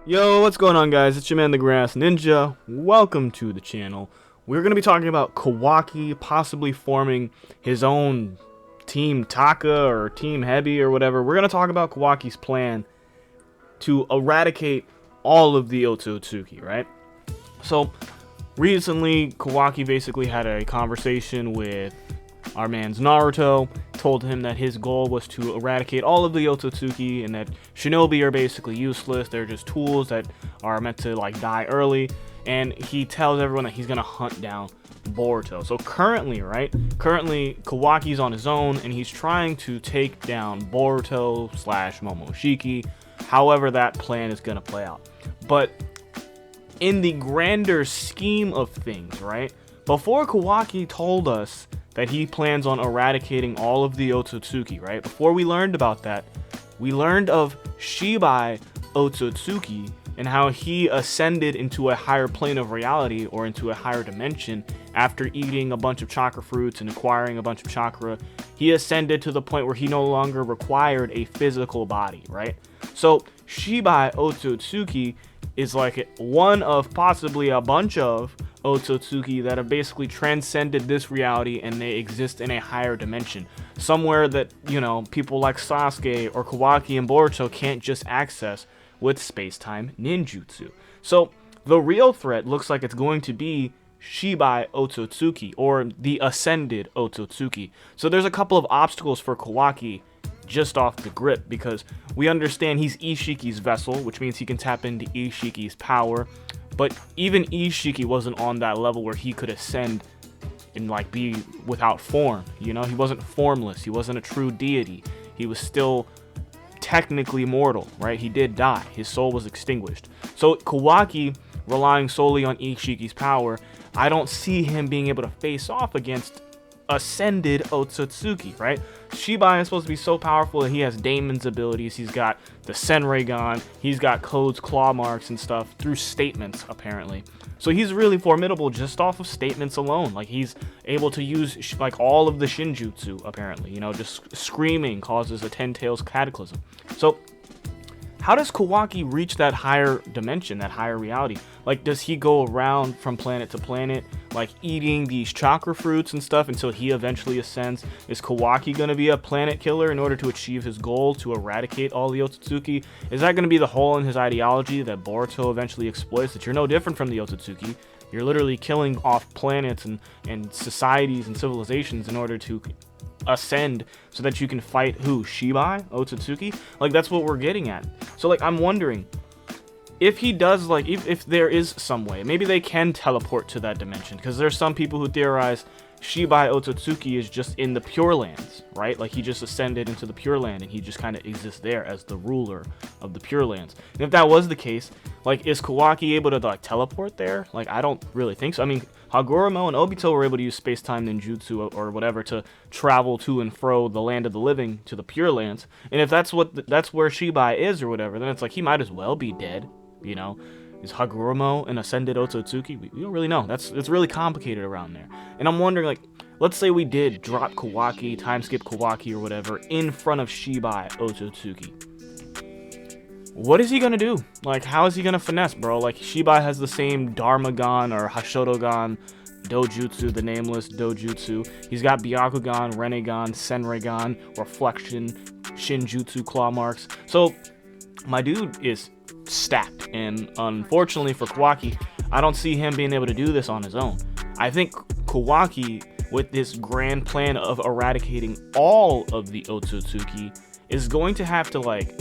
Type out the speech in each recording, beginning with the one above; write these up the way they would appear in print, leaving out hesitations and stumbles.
Yo, what's going on, guys? It's your man the Grass Ninja. Welcome to the channel. We're going to be talking about Kawaki possibly forming his own Team Taka or Team Heavy or whatever. We're going to talk about Kawaki's plan to eradicate all of the Otsutsuki, right? So, recently, Kawaki basically had a conversation with our man's Naruto, told him that his goal was to eradicate all of the Otsutsuki and that shinobi are basically useless. They're just tools that are meant to like die early, and he tells everyone that he's gonna hunt down Boruto. So currently Kawaki's on his own and he's trying to take down Boruto / Momoshiki, however that plan is gonna play out. But in the grander scheme of things, right, before Kawaki told us that he plans on eradicating all of the Otsutsuki, right? Before we learned about that, we learned of Shibai Otsutsuki and how he ascended into a higher plane of reality or into a higher dimension after eating a bunch of chakra fruits and acquiring a bunch of chakra. He ascended to the point where he no longer required a physical body, right? So Shibai Otsutsuki is like one of possibly a bunch of Otsutsuki that have basically transcended this reality and they exist in a higher dimension, somewhere that, you know, people like Sasuke or Kawaki and Boruto can't just access with space-time ninjutsu. So the real threat looks like it's going to be Shibai Otsutsuki, or the ascended Otsutsuki. So there's a couple of obstacles for Kawaki just off the grip, because we understand he's Ishiki's vessel, which means he can tap into Ishiki's power. But even Ishiki wasn't on that level where he could ascend and like be without form. You know, he wasn't formless. He wasn't a true deity. He was still technically mortal, right? He did die. His soul was extinguished. So Kawaki, relying solely on Ishiki's power, I don't see him being able to face off against ascended Otsutsuki, right? Shibai is supposed to be so powerful that he has Daemon's abilities. He's got the Senreigan. He's got codes, claw marks, and stuff through statements, apparently. So he's really formidable just off of statements alone. Like, he's able to use like all of the Shinjutsu, apparently. You know, just screaming causes a 10 tails cataclysm. So how does Kawaki reach that higher dimension, that higher reality? Like, does he go around from planet to planet, like eating these chakra fruits and stuff until he eventually ascends? Is Kawaki going to be a planet killer in order to achieve his goal to eradicate all the Otsutsuki? Is that going to be the hole in his ideology that Boruto eventually exploits, that you're no different from the Otsutsuki? You're literally killing off planets and societies and civilizations in order to ascend so that you can fight who? Shibai Otsutsuki? Like, that's what we're getting at. So like, I'm wondering if he does, like, if there is some way, maybe they can teleport to that dimension, because there's some people who theorize Shibai Otsutsuki is just in the Pure Lands, right? Like, he just ascended into the Pure Land and he just kind of exists there as the ruler of the Pure Lands. And if that was the case, like, is Kawaki able to like teleport there? Like, I don't really think so. I mean, Hagoromo and Obito were able to use space-time ninjutsu or whatever to travel to and fro the land of the living to the Pure Lands. And if that's where Shibai is or whatever, then it's like he might as well be dead, you know? Is Hagoromo an ascended Otsutsuki? We don't really know. It's really complicated around there. And I'm wondering, like, let's say we did drop Kawaki, time skip Kawaki or whatever, in front of Shibai Otsutsuki. What is he gonna do? Like, how is he gonna finesse, bro? Like, Shibai has the same Dharmagan or Hashodogan Dojutsu, the nameless Dojutsu. He's got Byakugan, Renegan, Senreigan, Reflection, Shinjutsu claw marks. So my dude is stacked, and unfortunately for Kawaki, I don't see him being able to do this on his own. I think Kawaki, with this grand plan of eradicating all of the Otsutsuki, is going to have to like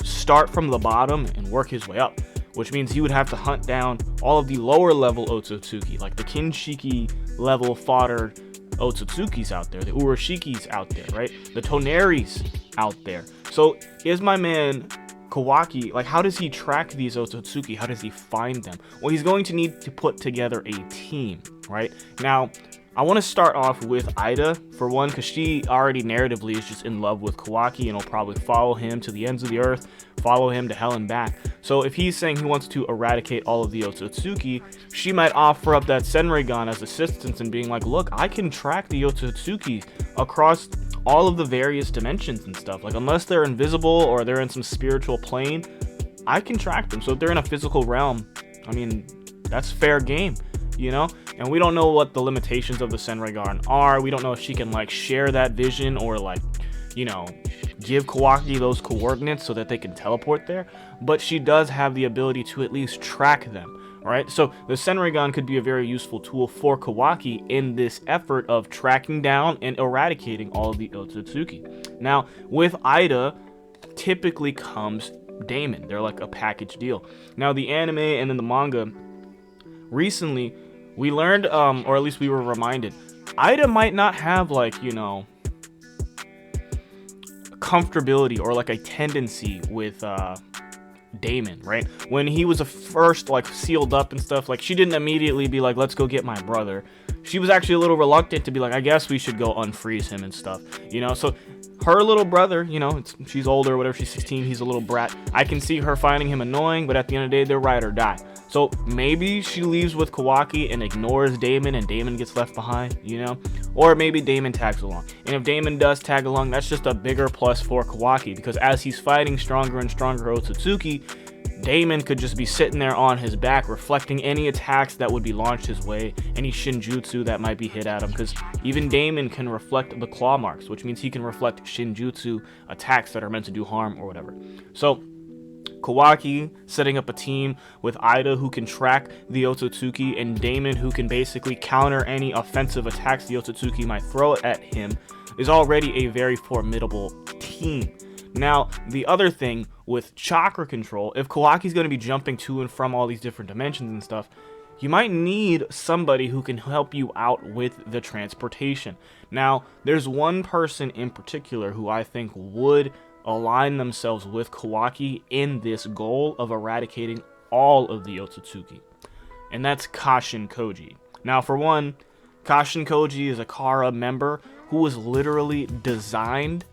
start from the bottom and work his way up, which means he would have to hunt down all of the lower level Otsutsuki, like the Kinshiki level fodder Otsutsukis out there, the Urashikis out there, right? The Toneris out there. So is my man Kawaki, like, how does he track these Otsutsuki? How does he find them? Well, he's going to need to put together a team, right? Now, I want to start off with Ida, for one, because she already narratively is just in love with Kawaki and will probably follow him to the ends of the earth, follow him to hell and back. So if he's saying he wants to eradicate all of the Otsutsuki, she might offer up that Senrigan as assistance and being like, look, I can track the Otsutsuki across all of the various dimensions and stuff. Like, unless they're invisible or they're in some spiritual plane, I can track them. So if they're in a physical realm, I mean, that's fair game, you know? And we don't know what the limitations of the Senrigan are. We don't know if she can, like, share that vision or, like, you know, give Kawaki those coordinates so that they can teleport there. But she does have the ability to at least track them, right? So the Senrigan could be a very useful tool for Kawaki in this effort of tracking down and eradicating all of the Otsutsuki. Now, with Ida, typically comes Daemon. They're like a package deal. Now, the anime and then the manga, recently, we learned, or at least we were reminded, Ida might not have, like, you know, comfortability or like a tendency with Daemon, right? When he was first, like, sealed up and stuff, like, she didn't immediately be like, let's go get my brother. She was actually a little reluctant to be like, I guess we should go unfreeze him and stuff, you know? So her little brother, you know, she's older or whatever, she's 16, he's a little brat. I can see her finding him annoying, but at the end of the day, they're ride or die. So maybe she leaves with Kawaki and ignores Daemon and Daemon gets left behind, you know? Or maybe Daemon tags along. And if Daemon does tag along, that's just a bigger plus for Kawaki, because as he's fighting stronger and stronger Otsutsuki, Daemon could just be sitting there on his back, reflecting any attacks that would be launched his way, any Shinjutsu that might be hit at him, because even Daemon can reflect the claw marks, which means he can reflect Shinjutsu attacks that are meant to do harm or whatever. So Kawaki setting up a team with Ida, who can track the Otsutsuki, and Daemon, who can basically counter any offensive attacks the Otsutsuki might throw at him, is already a very formidable team. Now, the other thing with chakra control, if Kawaki's going to be jumping to and from all these different dimensions and stuff, you might need somebody who can help you out with the transportation. Now, there's one person in particular who I think would align themselves with Kawaki in this goal of eradicating all of the Otsutsuki, and that's Kashin Koji. Now, for one, Kashin Koji is a Kara member who was literally designed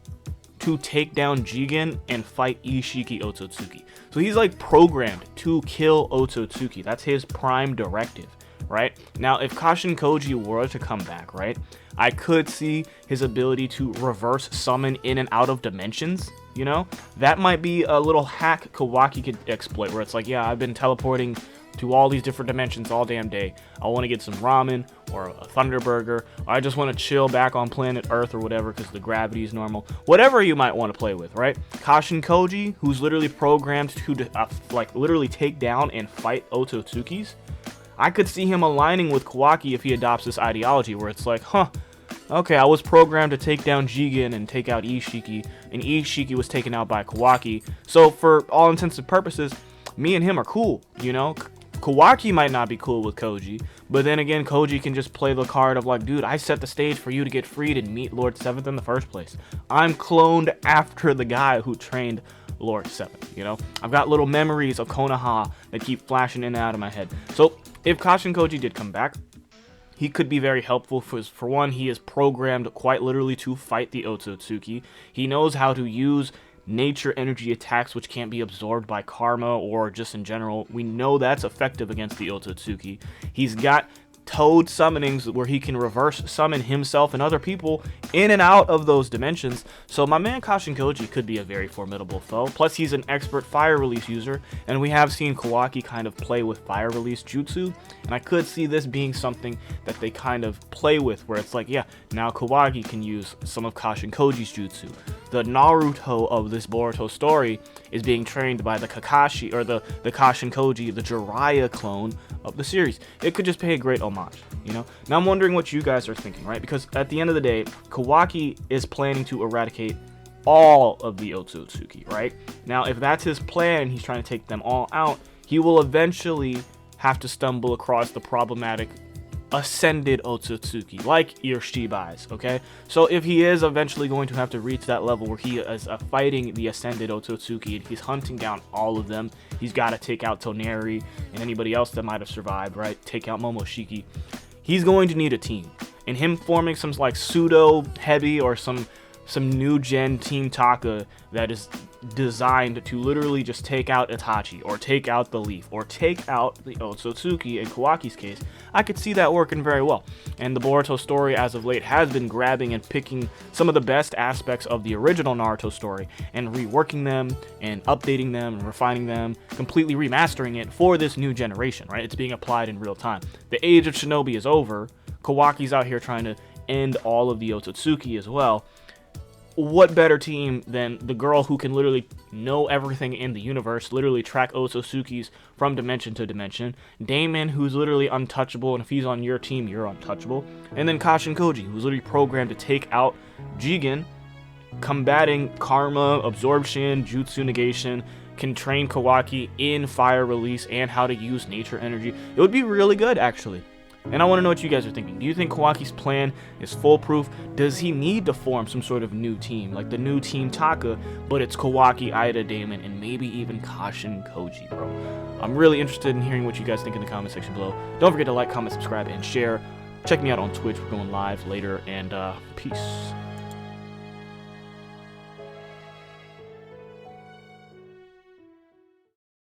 to take down Jigen and fight Ishiki Otsutsuki. So he's like programmed to kill Otsutsuki. That's his prime directive, right? Now, if Kashin Koji were to come back, right, I could see his ability to reverse summon in and out of dimensions, you know? That might be a little hack Kawaki could exploit, where it's like, yeah, I've been teleporting to all these different dimensions all damn day. I want to get some ramen or a thunder burger, or I just want to chill back on planet Earth or whatever because the gravity is normal. Whatever you might want to play with, right? Kashin Koji, who's literally programmed to like literally take down and fight Otsutsukis, I could see him aligning with Kawaki if he adopts this ideology where it's like, huh, okay, I was programmed to take down Jigen and take out Ishiki, and Ishiki was taken out by Kawaki. So for all intents and purposes, me and him are cool, you know? Kawaki might not be cool with Koji, but then again, Koji can just play the card of like, dude, I set the stage for you to get freed and meet Lord 7th in the first place. I'm cloned after the guy who trained Lord 7th, you know? I've got little memories of Konoha that keep flashing in and out of my head. So if Kashin Koji did come back, he could be very helpful. For one, he is programmed quite literally to fight the Otsutsuki. He knows how to use nature energy attacks which can't be absorbed by karma or just in general. We know that's effective against the Otsutsuki. He's got toad summonings where he can reverse summon himself and other people in and out of those dimensions. So my man Kashin Koji could be a very formidable foe. Plus he's an expert fire release user, and we have seen Kawaki kind of play with fire release jutsu, and I could see this being something that they kind of play with, where it's like, yeah, now Kawaki can use some of Kashin Koji's jutsu. The Naruto of this Boruto story is being trained by the Kakashi, or the Kashin Koji, the Jiraiya clone of the series. It could just pay a great homage, you know? Now I'm wondering what you guys are thinking, right? Because at the end of the day, Kawaki is planning to eradicate all of the Otsutsuki, right? Now, if that's his plan and he's trying to take them all out, he will eventually have to stumble across the problematic ascended Otsutsuki, like your Shibai's, okay? So if he is eventually going to have to reach that level where he is fighting the ascended Otsutsuki and he's hunting down all of them, he's got to take out Toneri and anybody else that might have survived, right? Take out Momoshiki. He's going to need a team. And him forming some like pseudo heavy or some new gen Team Taka that is designed to literally just take out Itachi or take out the Leaf or take out the Otsutsuki in Kawaki's case, I could see that working very well. And the Boruto story as of late has been grabbing and picking some of the best aspects of the original Naruto story and reworking them and updating them and refining them, completely remastering it for this new generation, right? It's being applied in real time. The age of Shinobi is over. Kawaki's out here trying to end all of the Otsutsuki as well. What better team than the girl who can literally know everything in the universe, literally track Otsutsukis from dimension to dimension, Daemon, who's literally untouchable, and if he's on your team, you're untouchable, and then Kashin Koji, who's literally programmed to take out Jigen, combating karma, absorption, jutsu negation, can train Kawaki in fire release and how to use nature energy. It would be really good, actually. And I want to know what you guys are thinking. Do you think Kawaki's plan is foolproof? Does he need to form some sort of new team, like the new Team Taka, but it's Kawaki, Ida, Daemon, and maybe even Kashin Koji, bro? I'm really interested in hearing what you guys think in the comment section below. Don't forget to like, comment, subscribe, and share. Check me out on Twitch. We're going live later, and peace.